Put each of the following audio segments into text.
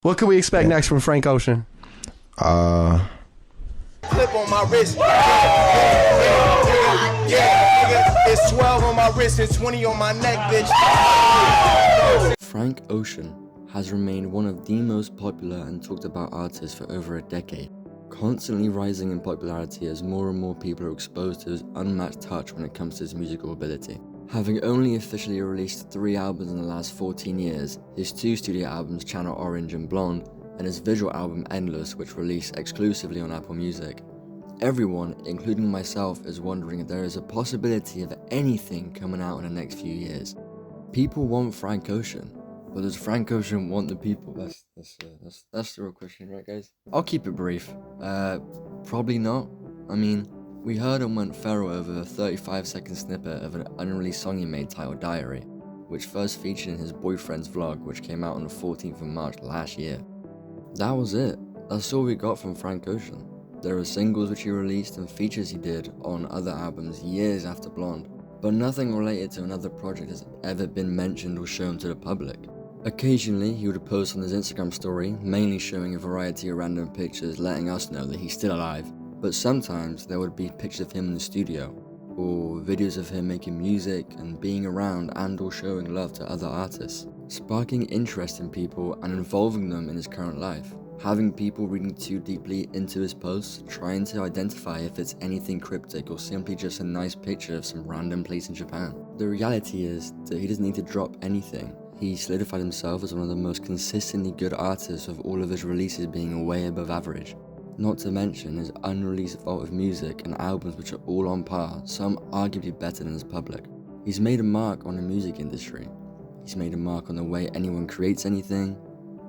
What can we expect next from Frank Ocean? Flip on my wrist. Yeah, it's 12 on my wrist and 20 on my neck, bitch. Frank Ocean has remained one of the most popular and talked about artists for over a decade, constantly rising in popularity as more and more people are exposed to his unmatched touch when it comes to his musical ability. Having only officially released 3 albums in the last 14 years, his 2 studio albums Channel Orange and Blonde, and his visual album Endless, which released exclusively on Apple Music, everyone, including myself, is wondering if there is a possibility of anything coming out in the next few years. People want Frank Ocean, but does Frank Ocean want the people? That's the real question, right, guys? I'll keep it brief. Probably not. I mean, we heard and went feral over a 35-second snippet of an unreleased song he made titled Diary, which first featured in his boyfriend's vlog, which came out on the 14th of March last year. That was it. That's all we got from Frank Ocean. There are singles which he released and features he did on other albums years after Blonde, but nothing related to another project has ever been mentioned or shown to the public. Occasionally, he would post on his Instagram story, mainly showing a variety of random pictures letting us know that he's still alive, but sometimes there would be pictures of him in the studio, or videos of him making music and being around and or showing love to other artists, sparking interest in people and involving them in his current life. Having people reading too deeply into his posts, trying to identify if it's anything cryptic or simply just a nice picture of some random place in Japan. The reality is that he doesn't need to drop anything. He solidified himself as one of the most consistently good artists, with all of his releases being way above average. Not to mention his unreleased vault of music and albums which are all on par, some arguably better than his public. He's made a mark on the music industry. He's made a mark on the way anyone creates anything.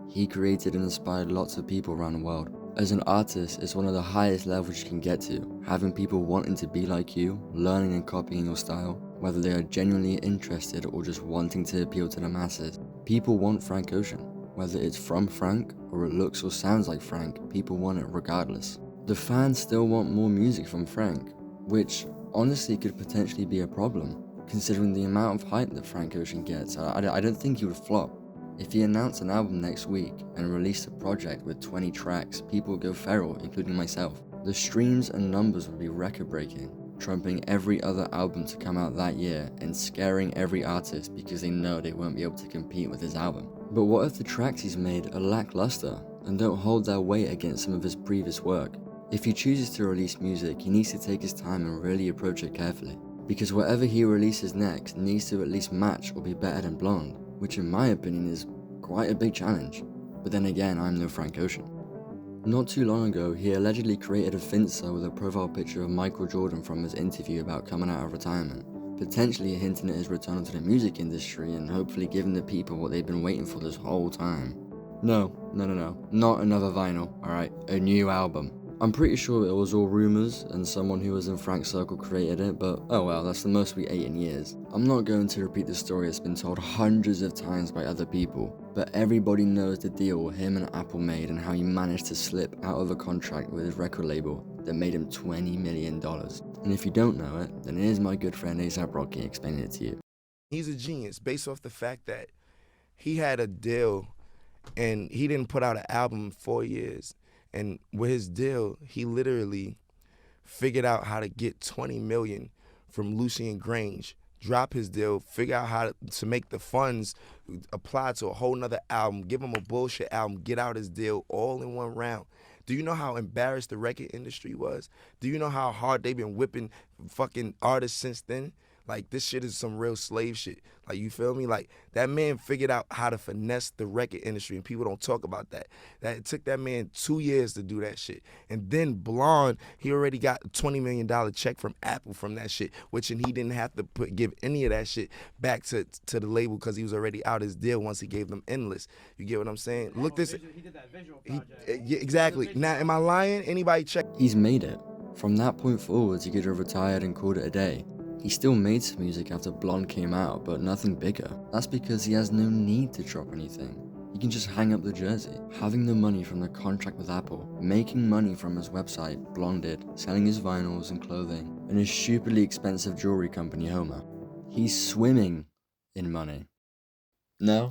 He created and inspired lots of people around the world. As an artist, it's one of the highest levels you can get to, having people wanting to be like you, learning and copying your style, whether they are genuinely interested or just wanting to appeal to the masses. People want Frank Ocean. Whether it's from Frank or it looks or sounds like Frank, people want it regardless. The fans still want more music from Frank, which honestly could potentially be a problem, considering the amount of hype that Frank Ocean gets. I don't think he would flop. If he announced an album next week and released a project with 20 tracks, people would go feral, including myself. The streams and numbers would be record-breaking, trumping every other album to come out that year and scaring every artist because they know they won't be able to compete with his album. But what if the tracks he's made are lackluster and don't hold their weight against some of his previous work? If he chooses to release music, he needs to take his time and really approach it carefully, because whatever he releases next needs to at least match or be better than Blonde, which in my opinion is quite a big challenge. But then again, I'm no Frank Ocean. Not too long ago, he allegedly created a Finsta with a profile picture of Michael Jordan from his interview about coming out of retirement, potentially hinting at his return to the music industry and hopefully giving the people what they've been waiting for this whole time. No, not another vinyl, alright, a new album. I'm pretty sure it was all rumours and someone who was in Frank's circle created it, but oh well, that's the most we ate in years. I'm not going to repeat the story that's been told hundreds of times by other people, but everybody knows the deal him and Apple made and how he managed to slip out of a contract with his record label that made him $20 million. And if you don't know it, then here's my good friend A$AP Rocky explaining it to you. He's a genius based off the fact that he had a deal and he didn't put out an album in 4 years. And with his deal, he literally figured out how to get $20 million from Lucian Grange, drop his deal, figure out how to make the funds apply to a whole nother album, give him a bullshit album, get out his deal all in one round. Do you know how embarrassed the record industry was? Do you know how hard they've been whipping fucking artists since then? Like, this shit is some real slave shit. Like, you feel me? Like, that man figured out how to finesse the record industry, and people don't talk about that. That it took that man 2 years to do that shit. And then Blonde, he already got a $20 million check from Apple from that shit, and he didn't have to give any of that shit back to the label because he was already out his deal once he gave them Endless. You get what I'm saying? Look this. He did that visual project. Yeah, exactly. Now, am I lying? Anybody check? He's made it. From that point forwards, he could have retired and called it a day. He still made some music after Blonde came out, but nothing bigger. That's because he has no need to drop anything. He can just hang up the jersey. Having the money from the contract with Apple, making money from his website, Blonded, selling his vinyls and clothing, and his stupidly expensive jewelry company, Homer. He's swimming in money. No?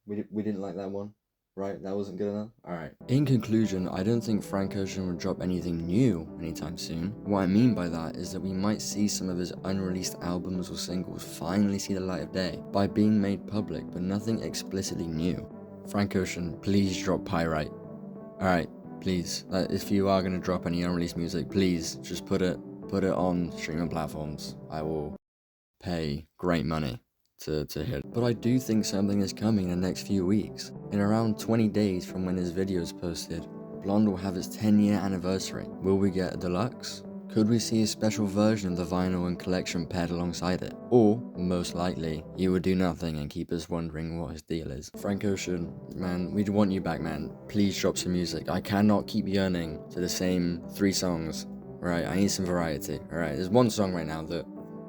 We didn't like that one? Right, that wasn't good enough? Alright. In conclusion, I don't think Frank Ocean will drop anything new anytime soon. What I mean by that is that we might see some of his unreleased albums or singles finally see the light of day by being made public, but nothing explicitly new. Frank Ocean, please drop Pyrite. Alright, please. If you are going to drop any unreleased music, please just put it on streaming platforms. I will pay great money to hear it. But I do think something is coming in the next few weeks. In around 20 days from when his video is posted, Blonde will have its 10-year anniversary. Will we get a deluxe? Could we see a special version of the vinyl and collection paired alongside it? Or, most likely, he would do nothing and keep us wondering what his deal is. Frank Ocean, man, we'd want you back, man. Please drop some music. I cannot keep yearning to the same 3 songs. Right, I need some variety. Alright, there's one song right now that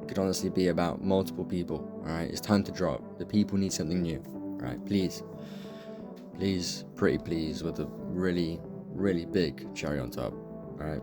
could honestly be about multiple people. Alright, it's time to drop. The people need something new. Alright, please, pretty please, with a really, really big cherry on top. Alright.